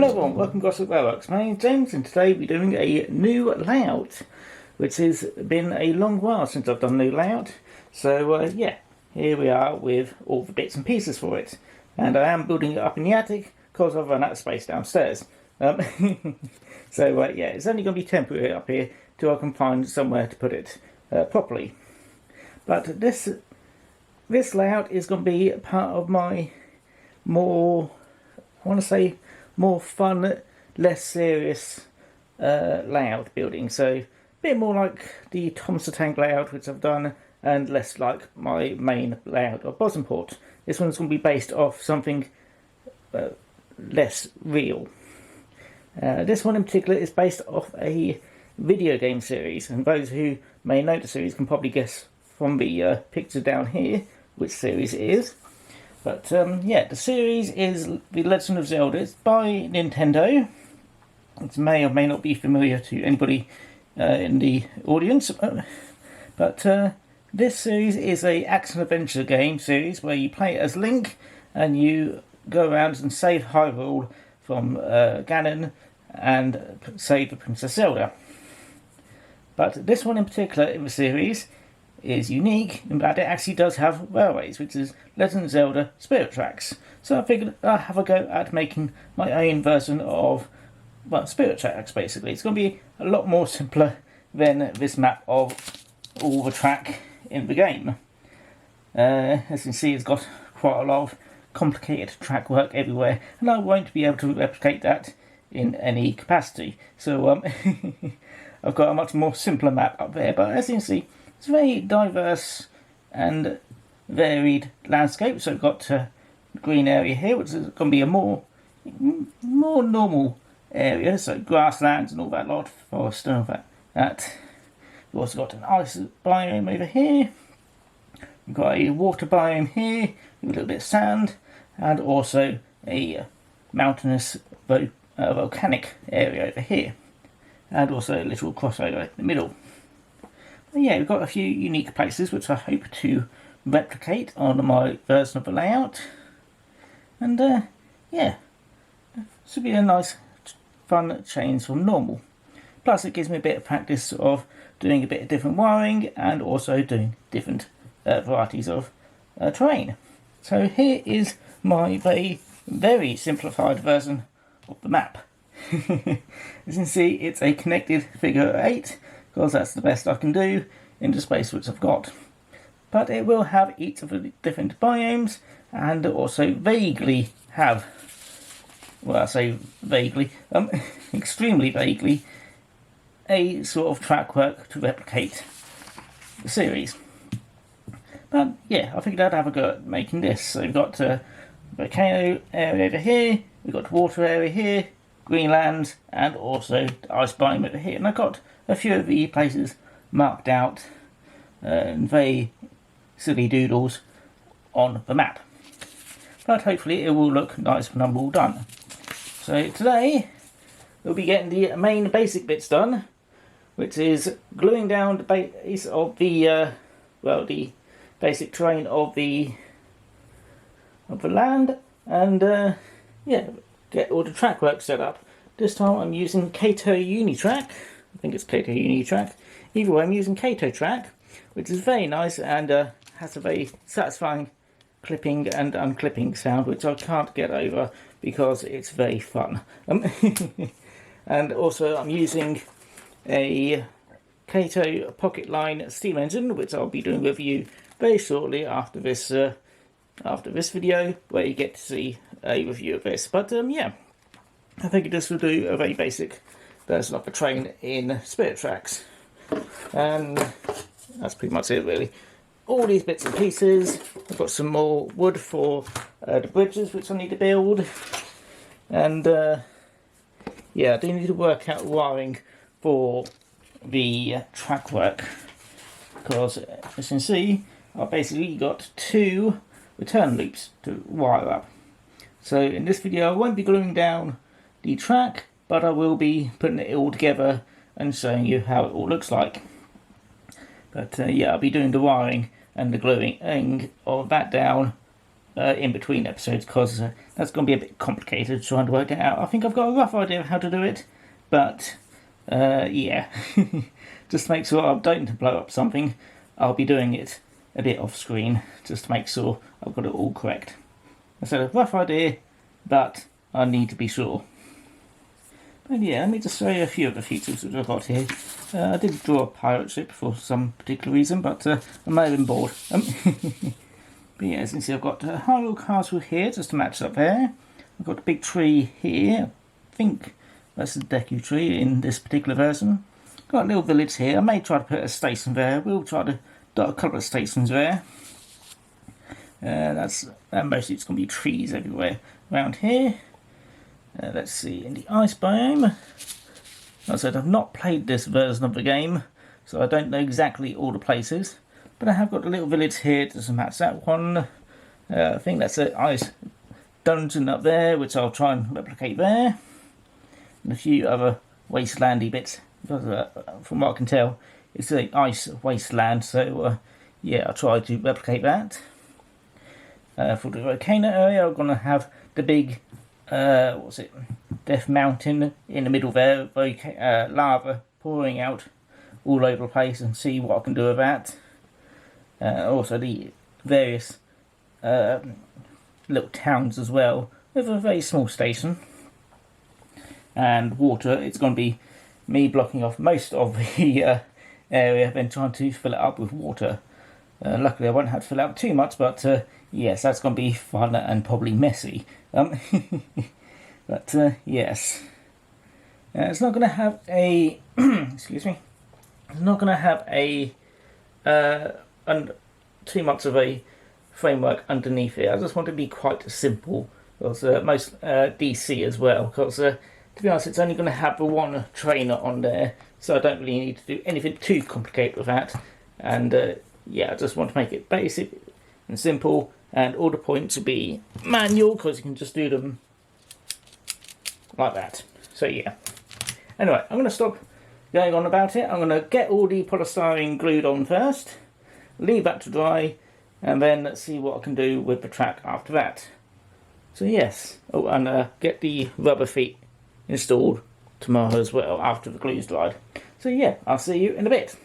Hello everyone, welcome to Gosport Railworks. My name is James and today we're doing a new layout, which has been a long while since I've done a new layout. So yeah, here we are with all the bits and pieces for it. And I am building it up in the attic because I've run out of space downstairs. So yeah, it's only going to be temporary up here till I can find somewhere to put it properly. But this layout is going to be part of my more fun, less serious layout building. So a bit more like the Thomas the Tank layout which I've done, and less like my main layout of Gosport. This one's going to be based off something less real. This one in particular is based off a video game series, and those who may know the series can probably guess from the picture down here which series it is. But yeah, the series is The Legend of Zelda. It's by Nintendo. It may or may not be familiar to anybody in the audience. But this series is a action-adventure game series where you play as Link and you go around and save Hyrule from Ganon and save the Princess Zelda. But this one in particular in the series is unique in that it actually does have railways, which is Legend of Zelda Spirit Tracks. So I figured I'll have a go at making my own version of, well, Spirit Tracks basically. It's going to be a lot more simpler than this map of all the track in the game. As you can see, it's got quite a lot of complicated track work everywhere, and I won't be able to replicate that in any capacity. So I've got a much more simpler map up there, but as you can see, it's a very diverse and varied landscape. So we've got the green area here, which is going to be a more normal area. So grasslands and all that, lot, forest and all that. We've also got an ice biome over here. We've got a water biome here with a little bit of sand, and also a mountainous volcanic area over here, and also a little crossover in the middle. Yeah, we've got a few unique places which I hope to replicate on my version of the layout. And yeah, this will be a nice fun change from normal. Plus it gives me a bit of practice of doing a bit of different wiring and also doing different varieties of terrain. So here is my very simplified version of the map. As you can see, it's a connected figure 8, because that's the best I can do in the space which I've got. But it will have each of the different biomes, and also vaguely have, well, I say vaguely, extremely vaguely, a sort of track work to replicate the series. But yeah, I figured I'd have a go at making this. So we've got the volcano area over here, we've got the water area here, Greenland, and also the ice biome over here. And I've got a few of the places marked out and very silly doodles on the map. But hopefully it will look nice when I'm all done. So today we'll be getting the main basic bits done, which is gluing down the base of the the basic terrain of the land, and yeah, get all the track work set up. This time I'm using Kato Unitrack. I think it's Kato Unitrack. Either way, I'm using Kato Track, which is very nice and has a very satisfying clipping and unclipping sound, which I can't get over because it's very fun. And also I'm using a Kato Pocket Line steam engine, which I'll be doing a review very shortly after this video, where you get to see a review of this. But yeah, I think this will do a very basic version of the train in Spirit Tracks. And that's pretty much it really. All these bits and pieces. I've got some more wood for the bridges which I need to build. And yeah, I do need to work out wiring for the track work, because as you can see, I've basically got 2 return loops to wire up. So in this video I won't be gluing down the track, but I will be putting it all together and showing you how it all looks like. But yeah, I'll be doing the wiring and the gluing of that down in between episodes, because that's going to be a bit complicated trying to work it out. I think I've got a rough idea of how to do it, but yeah, just to make sure I don't blow up something, I'll be doing it a bit off screen, just to make sure I've got it all correct. So a rough idea, but I need to be sure. But yeah, let me just show you a few of the features that I've got here. I did draw a pirate ship for some particular reason, but I may have been bored. But yeah, as you can see, I've got Hyrule Castle here, just to match up there. I've got a big tree here. I think that's the Deku tree in this particular version. Got a little village here. I may try to put a station there. We'll try to dot a couple of stations there. Mostly it's going to be trees everywhere around here. Let's see, in the ice biome. Like I said, I've not played this version of the game, so I don't know exactly all the places. But I have got a little village here to match that one. I think that's an ice dungeon up there, which I'll try and replicate there. And a few other wastelandy bits. Because, from what I can tell, it's an ice wasteland, so yeah, I'll try to replicate that. For the volcano area, I'm going to have the big, Death Mountain in the middle there, lava pouring out all over the place, and see what I can do with that. Also the various little towns as well, with a very small station. And water, it's going to be me blocking off most of the area, then trying to fill it up with water. Luckily I won't have to fill it up too much, but yes, that's going to be fun and probably messy. But yes, it's not going to have a excuse me. It's not going to have a too much of a framework underneath it. I just want it to be quite simple, because most DC as well. Because to be honest, it's only going to have the one trainer on there, so I don't really need to do anything too complicated with that. And yeah, I just want to make it basic and simple, and all the points will be manual, because you can just do them like that. So yeah. Anyway, I'm going to stop going on about it. I'm going to get all the polystyrene glued on first, leave that to dry, and then let's see what I can do with the track after that. So yes, oh, and get the rubber feet installed tomorrow as well, after the glue's dried. So yeah, I'll see you in a bit.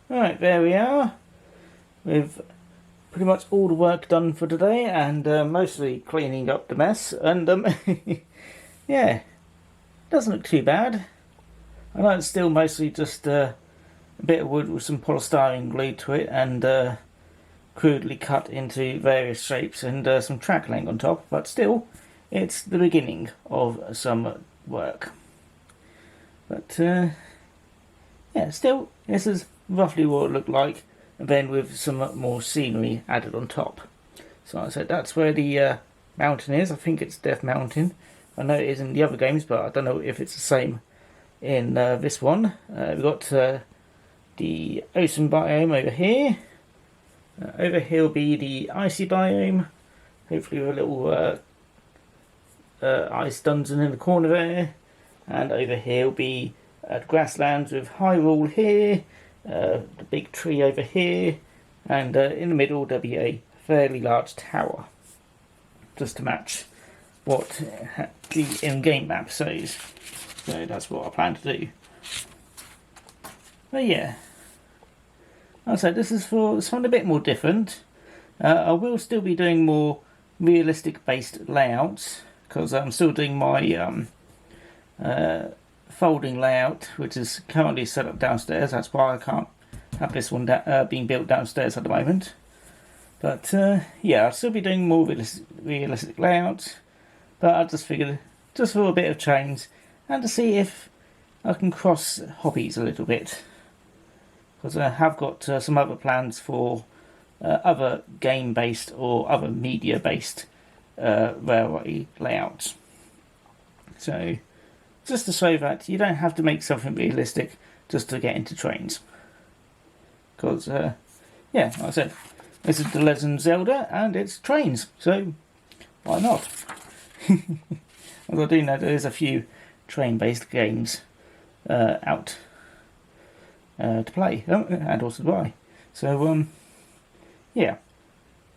Right, there we are. With pretty much all the work done for today, and mostly cleaning up the mess. And yeah, doesn't look too bad. I know it's still mostly just a bit of wood with some polystyrene glued to it, and crudely cut into various shapes, and some track laying on top. But still, it's the beginning of some work. But yeah, still, this is roughly what it looked like, and then with some more scenery added on top. So like I said, that's where the mountain is. I think it's Death Mountain. I know it is in the other games, but I don't know if it's the same in this one. We've got the ocean biome over here. Over here will be the icy biome, hopefully with a little ice dungeon in the corner there. And over here will be grasslands with Hyrule here, the big tree over here, and in the middle there'll be a fairly large tower, just to match what the in-game map says. So that's what I plan to do. But yeah, like I said, this is for something a bit more different. I will still be doing more realistic based layouts, because I'm still doing my folding layout, which is currently set up downstairs. That's why I can't have this one being built downstairs at the moment. But yeah, I'll still be doing more realistic layouts, but I just figured, just for a bit of change, and to see if I can cross hobbies a little bit, because I have got some other plans for other game-based or other media-based railway layouts. So, just to show that you don't have to make something realistic just to get into trains. Because, yeah, like I said, this is the Legend of Zelda and it's trains, so why not? As I do know there's a few train-based games out to play and also to buy. So, yeah,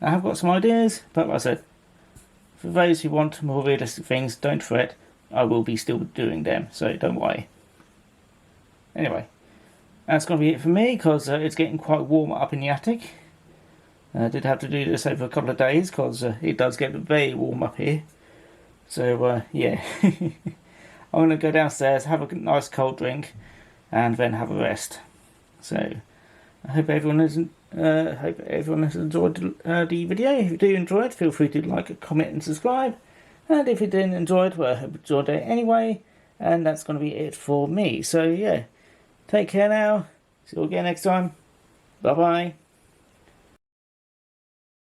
I have got some ideas, but like I said, for those who want more realistic things, don't fret. I will be still doing them, so don't worry. Anyway, that's going to be it for me, because it's getting quite warm up in the attic. I did have to do this over a couple of days, because it does get very warm up here. So, yeah. I'm going to go downstairs, have a nice cold drink, and then have a rest. So, I hope everyone has enjoyed the video. If you do enjoy it, feel free to like, comment, and subscribe. And if you didn't enjoy it, well, I hope you enjoyed it anyway. And that's going to be it for me. So, yeah, take care now. See you again next time. Bye-bye.